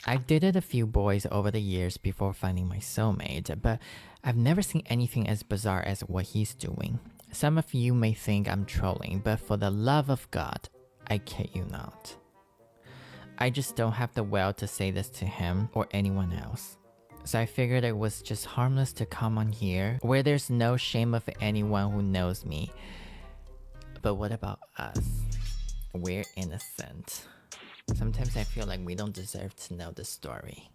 I've dated a few boys over the years before finding my soulmate, but I've never seen anything as bizarre as what he's doing. Some of you may think I'm trolling, but for the love of God, I kid you not. I just don't have the will to say this to him or anyone else. So I figured it was just harmless to come on here, where there's no shame of anyone who knows me. But what about us? We're innocent. Sometimes I feel like we don't deserve to know the story.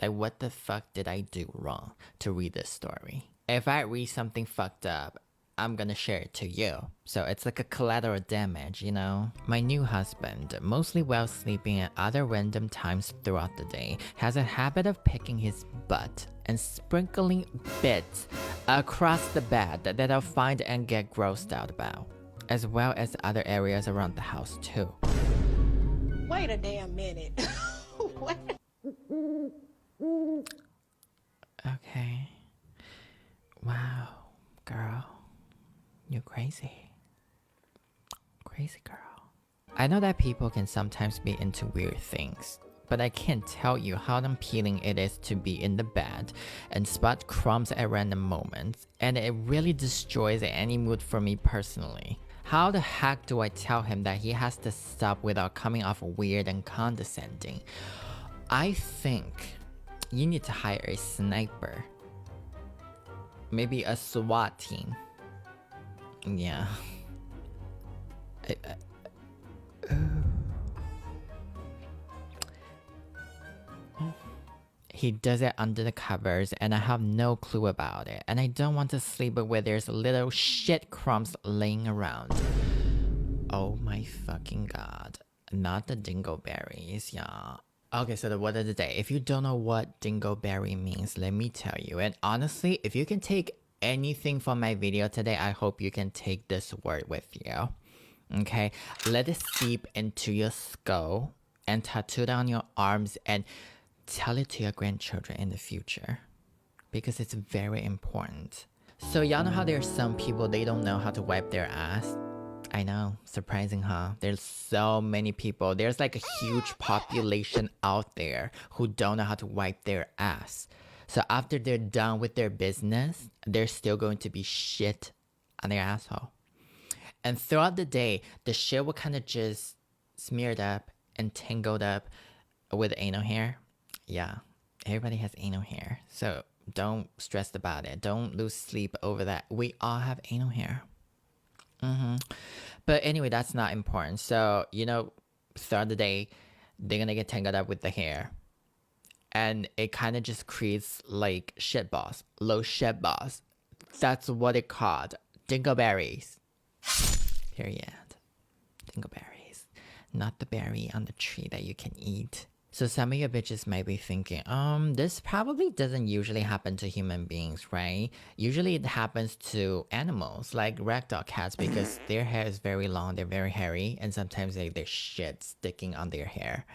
Like, what the fuck did I do wrong to read this story? If I read something fucked up, I'm gonna share it to you. So it's like a collateral damage, you know? My new husband, mostly while sleeping at other random times throughout the day, has a habit of picking his butt and sprinkling bits across the bed that I'll find and get grossed out about, as well as other areas around the house too. Wait a damn minute. What? Okay. Wow, girl. You're crazy. Crazy girl. I know that people can sometimes be into weird things, but I can't tell you how unappealing it is to be in the bed and spot crumbs at random moments, and it really destroys any mood for me personally. How the heck do I tell him that he has to stop without coming off weird and condescending? I think you need to hire a sniper. Maybe a SWAT team. Yeah. He does it under the covers and I have no clue about it. And I don't want to sleep where there's little shit crumbs laying around. Oh my fucking god. Not the dingleberries, yeah. Okay, so the word of the day. If you don't know what dingleberry means, let me tell you. And honestly, if you can take anything from my video today, I hope you can take this word with you. Okay? Let it seep into your skull and tattoo it on your arms and tell it to your grandchildren in the future. Because it's very important. So y'all know how there's some people, they don't know how to wipe their ass? I know, surprising, huh? There's so many people. There's like a huge population out there who don't know how to wipe their ass. So after they're done with their business, they're still going to be shit on their asshole. And throughout the day, the shit will kind of just smeared up and tangled up with anal hair. Yeah, everybody has anal hair. So don't stress about it. Don't lose sleep over that. We all have anal hair. But anyway, that's not important. So, you know, throughout the day, they're gonna get tangled up with the hair. And it kind of just creates like shit balls, low shit balls. That's what it called. Dingleberries. Period. Dingleberries. Not the berry on the tree that you can eat. So some of your bitches might be thinking, this probably doesn't usually happen to human beings, right? Usually it happens to animals like ragdoll cats because their hair is very long, they're very hairy, and sometimes there's shit sticking on their hair.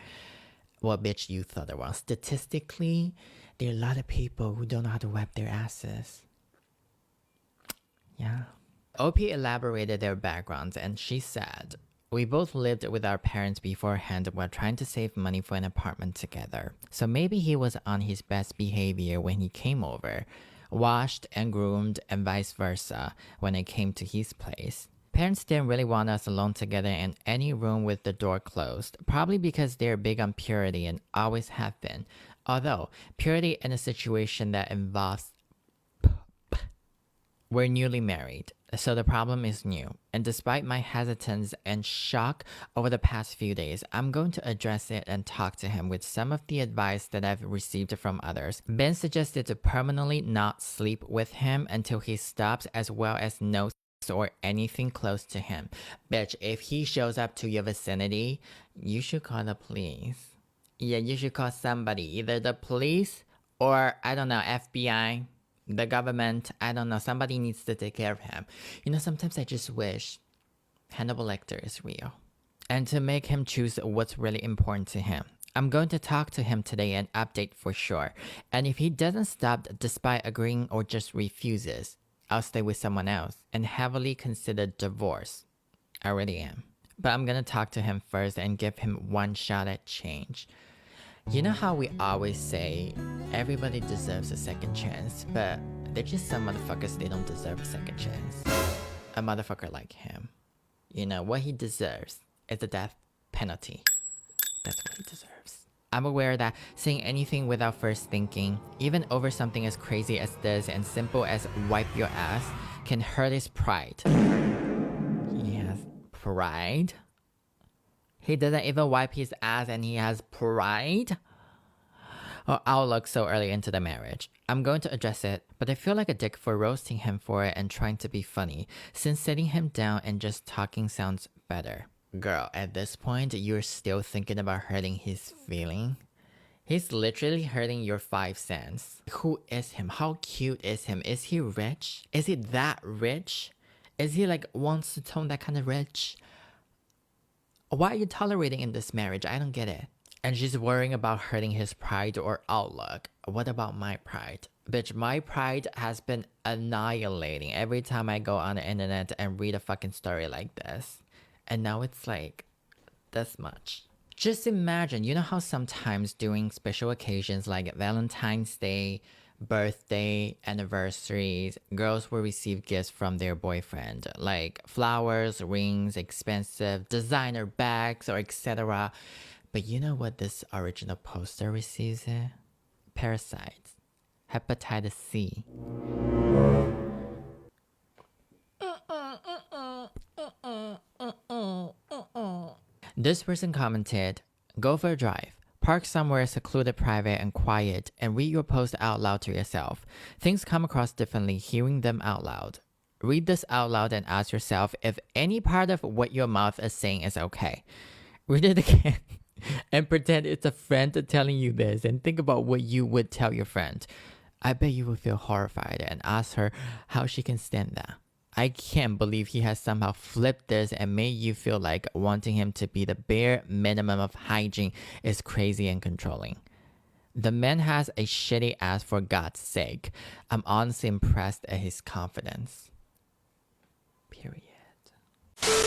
Well, bitch, you thought it was. Statistically, there are a lot of people who don't know how to wipe their asses. Yeah. OP elaborated their backgrounds and she said, "We both lived with our parents beforehand while trying to save money for an apartment together. So maybe he was on his best behavior when he came over, washed and groomed and vice versa when it came to his place. Parents didn't really want us alone together in any room with the door closed, probably because they're big on purity and always have been. Although, purity in a situation that involves we're newly married, so the problem is new. And despite my hesitance and shock over the past few days, I'm going to address it and talk to him with some of the advice that I've received from others. Ben suggested to permanently not sleep with him until he stops, as well as no sex or anything close to him. Bitch, if he shows up to your vicinity, you should call the police. Yeah, you should call somebody, either the police or, I don't know, FBI. The government, I don't know, somebody needs to take care of him. You know, sometimes I just wish Hannibal Lecter is real. And to make him choose what's really important to him. I'm going to talk to him today and update for sure. And if he doesn't stop despite agreeing or just refuses, I'll stay with someone else and heavily consider divorce. I really am. But I'm gonna talk to him first and give him one shot at change. You know how we always say everybody deserves a second chance, but there's just some motherfuckers they don't deserve a second chance. A motherfucker like him. You know, what he deserves is the death penalty. That's what he deserves. I'm aware that saying anything without first thinking, even over something as crazy as this and simple as wipe your ass, can hurt his pride. He has pride? He doesn't even wipe his ass and he has pride? Or outlook so early into the marriage. I'm going to address it, but I feel like a dick for roasting him for it and trying to be funny, since sitting him down and just talking sounds better. Girl, at this point, you're still thinking about hurting his feeling? He's literally hurting your 5 cents. Who is him? How cute is him? Is he rich? Is he that rich? Is he like wants to tone that kind of rich? Why are you tolerating in this marriage? I don't get it. And she's worrying about hurting his pride or outlook. What about my pride? Bitch, my pride has been annihilating every time I go on the internet and read a fucking story like this. And now it's like this much. Just imagine, you know how sometimes during special occasions like Valentine's Day, birthday, anniversaries, girls will receive gifts from their boyfriend, like flowers, rings, expensive designer bags, or etc. But you know what this original poster receives? Parasites. Hepatitis C. This person commented, "Go for a drive. Park somewhere secluded, private, and quiet, and read your post out loud to yourself. Things come across differently hearing them out loud. Read this out loud and ask yourself if any part of what your mouth is saying is okay. Read it again and pretend it's a friend telling you this and think about what you would tell your friend. I bet you would feel horrified and ask her how she can stand that. I can't believe he has somehow flipped this and made you feel like wanting him to be the bare minimum of hygiene is crazy and controlling. The man has a shitty ass for God's sake. I'm honestly impressed at his confidence." Period.